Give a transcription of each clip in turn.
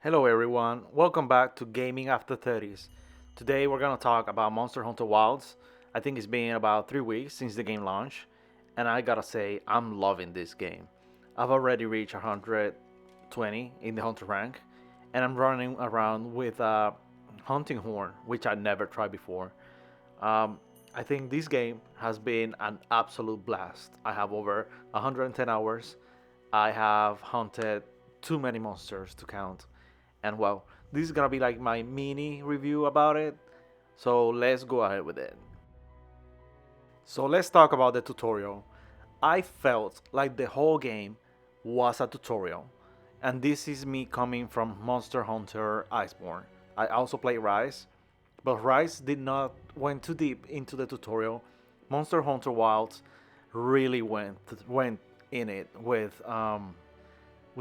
Hello everyone, welcome back to Gaming After 30s. Today we're gonna talk about Monster Hunter Wilds. I think it's been about 3 weeks since the game launched, and I gotta say, I'm loving this game. I've already reached 120 in the Hunter rank, and I'm running around with a hunting horn, which I never tried before. Um, I think this game has been an absolute blast. I have over 110 hours. I have hunted too many monsters to count. And well, this is gonna be like my mini review about it. So let's go ahead with it. So let's talk about the tutorial. I felt like the whole game was a tutorial. And this is me coming from Monster Hunter Iceborne. I also play Rise, but Rise did not went too deep into the tutorial. Monster Hunter Wilds really went in it with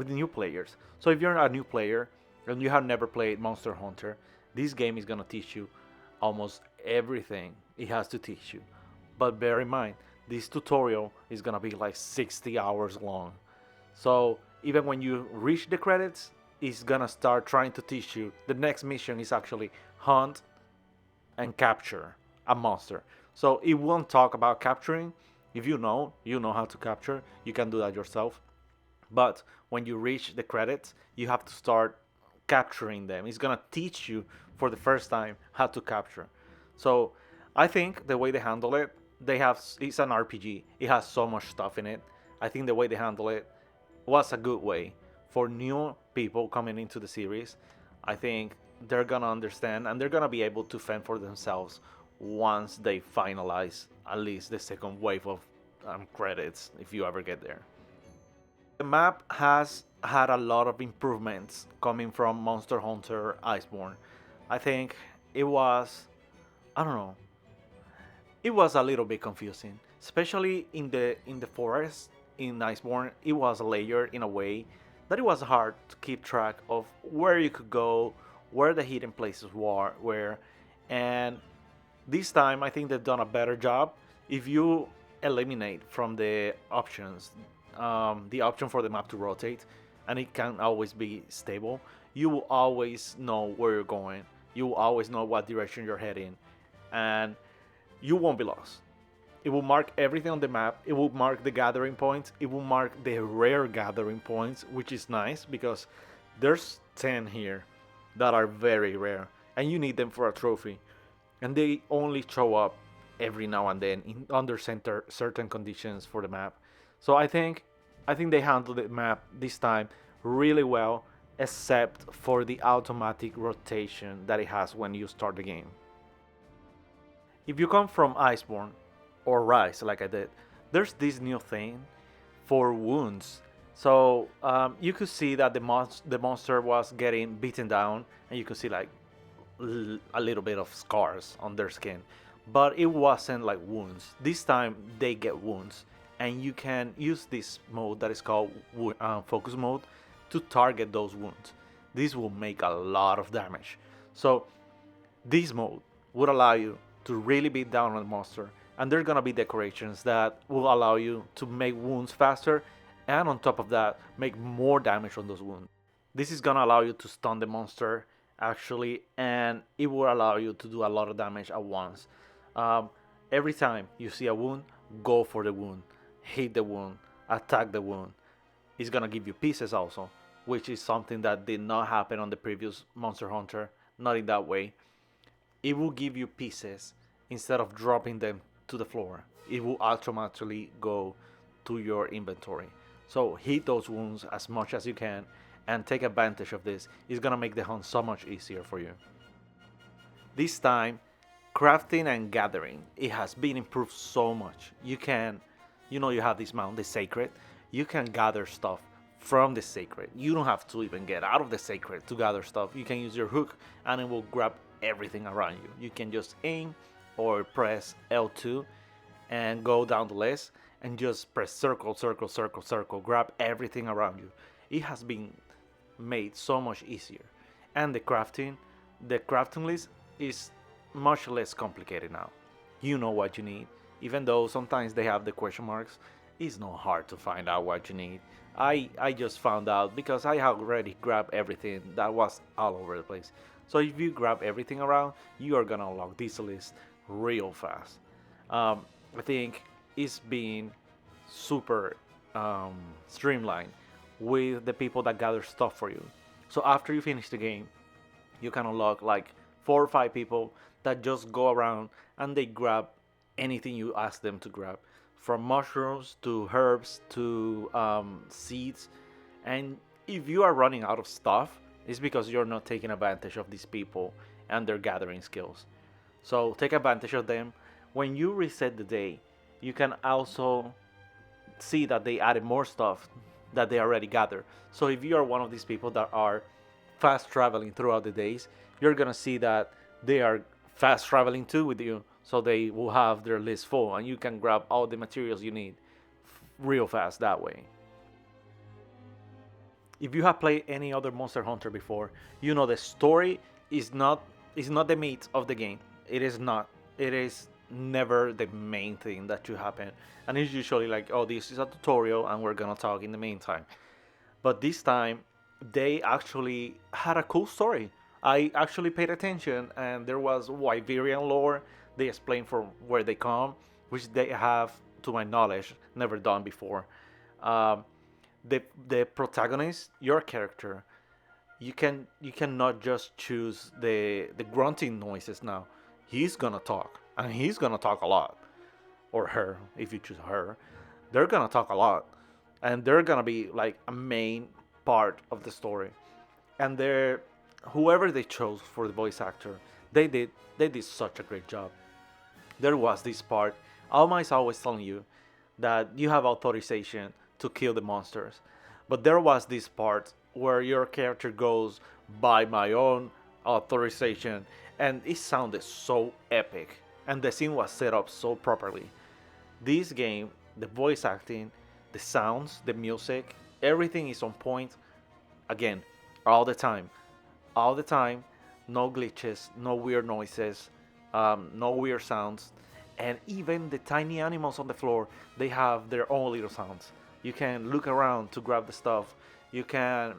new players. So if you're a new player and you have never played Monster Hunter, this game is gonna teach you almost everything it has to teach you. But bear in mind, this tutorial is gonna be like 60 hours long. So even when you reach the credits, it's gonna start trying to teach you. The next mission is actually hunt and capture a monster. So it won't talk about capturing. If you know how to capture, you can do that yourself. But when you reach the credits, you have to start capturing them. It's gonna teach you for the first time how to capture. So I think the way they handle it, it's an RPG. It has so much stuff in it. I think the way they handle it was a good way for new people coming into the series. I think they're gonna understand and they're gonna be able to fend for themselves once they finalize at least the second wave of credits, if you ever get there. The map has had a lot of improvements coming from Monster Hunter Iceborne. I think it was, I don't know, it was a little bit confusing, especially in the forest in Iceborne. It was layered in a way that it was hard to keep track of where you could go, where the hidden places were, and this time I think they've done a better job. If you eliminate from the option for the map to rotate, and it can always be stable, you will always know where you're going. You will always know what direction you're heading, and you won't be lost. It will mark everything on the map. It will mark the gathering points. It will mark the rare gathering points, which is nice because there's 10 here that are very rare, and you need them for a trophy. And they only show up every now and then in under certain conditions for the map. So I think they handled the map this time really well, except for the automatic rotation that it has when you start the game. If you come from Iceborne or Rise, like I did, there's this new thing for wounds. So you could see that the monster was getting beaten down, and you could see like a little bit of scars on their skin, but it wasn't like wounds. This time they get wounds, and you can use this mode that is called focus mode to target those wounds. This will make a lot of damage. So this mode would allow you to really beat down on the monster, and there are gonna be decorations that will allow you to make wounds faster, and on top of that, make more damage on those wounds. This is gonna allow you to stun the monster actually, and it will allow you to do a lot of damage at once. Um, every time you see a wound, go for the wound, hit the wound, attack the wound. It's gonna give you pieces also, which is something that did not happen on the previous Monster Hunter, not in that way. It will give you pieces instead of dropping them to the floor. It will automatically go to your inventory. So hit those wounds as much as you can and take advantage of this. It's gonna make the hunt so much easier for you. This time, crafting and gathering, it has been improved so much. You have this mount, the sacred. You can gather stuff from the sacred. You don't have to even get out of the sacred to gather stuff. You can use your hook and it will grab everything around you. You can just aim or press L2 and go down the list and just press circle, circle, circle, circle, grab everything around you. It has been made so much easier. And the crafting list is much less complicated now. You know what you need, even though sometimes they have the question marks It's not hard to find out what you need. I just found out because I had already grabbed everything that was all over the place. So if you grab everything around, you are gonna unlock this list real fast. I think it's being super um, streamlined with the people that gather stuff for you. So after you finish the game, you can unlock like 4 or 5 people that just go around and they grab anything you ask them to grab, from mushrooms to herbs to seeds. And if you are running out of stuff, it's because you're not taking advantage of these people and their gathering skills. So take advantage of them. When you reset the day, you can also see that they added more stuff that they already gathered. So if you are one of these people that are fast traveling throughout the days, you're gonna see that they are fast traveling too with you. So they will have their list full, and you can grab all the materials you need real fast that way. If you have played any other Monster Hunter before, you know the story is not the meat of the game. It is not. It is never the main thing that should happen, and it's usually like, oh, this is a tutorial, and we're gonna talk in the meantime. But this time, they actually had a cool story. I actually paid attention, and there was Wyverian lore. They explained from where they come, which they have, to my knowledge, never done before. Um, the protagonist, your character, you cannot just choose the grunting noises now. He's gonna talk, and he's gonna talk a lot, or her if you choose her. They're gonna talk a lot, and they're gonna be like a main part of the story. And they're whoever they chose for the voice actor, they did such a great job. There was this part. Alma is always telling you that you have authorization to kill the monsters, but there was this part where your character goes by my own authorization, and it sounded so epic, and the scene was set up so properly. This game, the voice acting, the sounds, the music, everything is on point. Again, all the time, all the time. No glitches, no weird noises, no weird sounds, and even the tiny animals on the floor, they have their own little sounds. You can look around to grab the stuff. You can,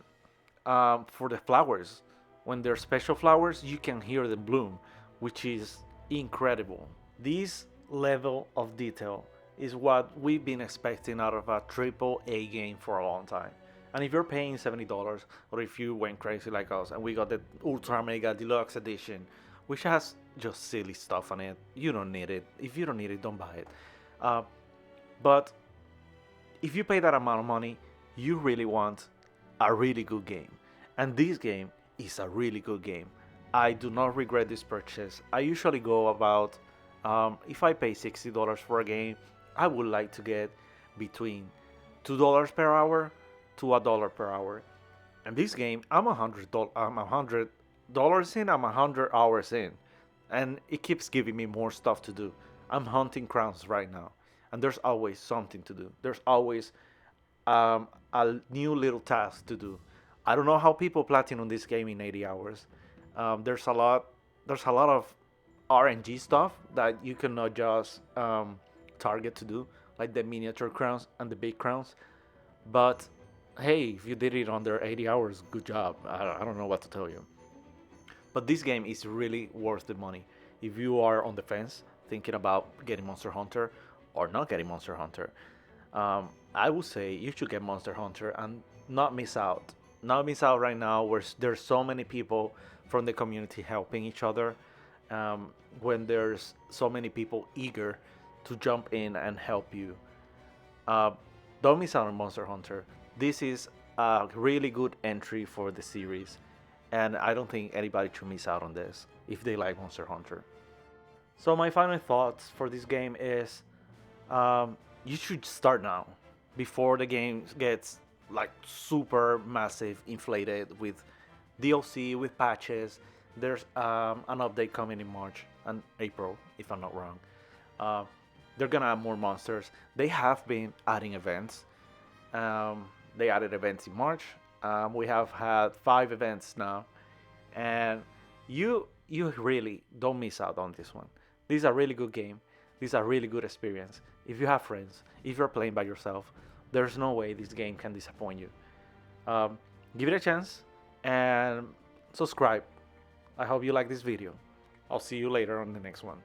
for the flowers, when they're special flowers, you can hear them bloom, which is incredible. This level of detail is what we've been expecting out of a triple A game for a long time. And if you're paying $70, or if you went crazy like us and we got the Ultra Mega Deluxe Edition, which has just silly stuff on it, you don't need it. If you don't need it, don't buy it. Uh, but if you pay that amount of money, you really want a really good game. And this game is a really good game. I do not regret this purchase. I usually go about, if I pay $60 for a game, I would like to get between $2 per hour to $1 per hour. And this game, I'm $100 in, I'm 100 hours in, and it keeps giving me more stuff to do. I'm hunting crowns right now, and there's always something to do. There's always a new little task to do. I don't know how people platinum this game in 80 hours. There's a lot. There's a lot of RNG stuff that you cannot just target to do, like the miniature crowns and the big crowns. But hey, if you did it under 80 hours, good job. I don't know what to tell you. But this game is really worth the money. If you are on the fence, thinking about getting Monster Hunter or not getting Monster Hunter, I would say you should get Monster Hunter and not miss out. Not miss out right now where there's so many people from the community helping each other. When there's so many people eager to jump in and help you. Uh, don't miss out on Monster Hunter. This is a really good entry for the series, and I don't think anybody should miss out on this if they like Monster Hunter. So my final thoughts for this game is, you should start now, before the game gets like super massive, inflated with DLC, with patches. There's an update coming in March and April, if I'm not wrong. Uh, they're gonna add more monsters. They have been adding events. They added events in March. We have had 5 events now, and you really don't miss out on this one. This is a really good game. This is a really good experience. if you have friends, if you're playing by yourself, there's no way this game can disappoint you. Give it a chance and subscribe. I hope you like this video. I'll see you later on the next one.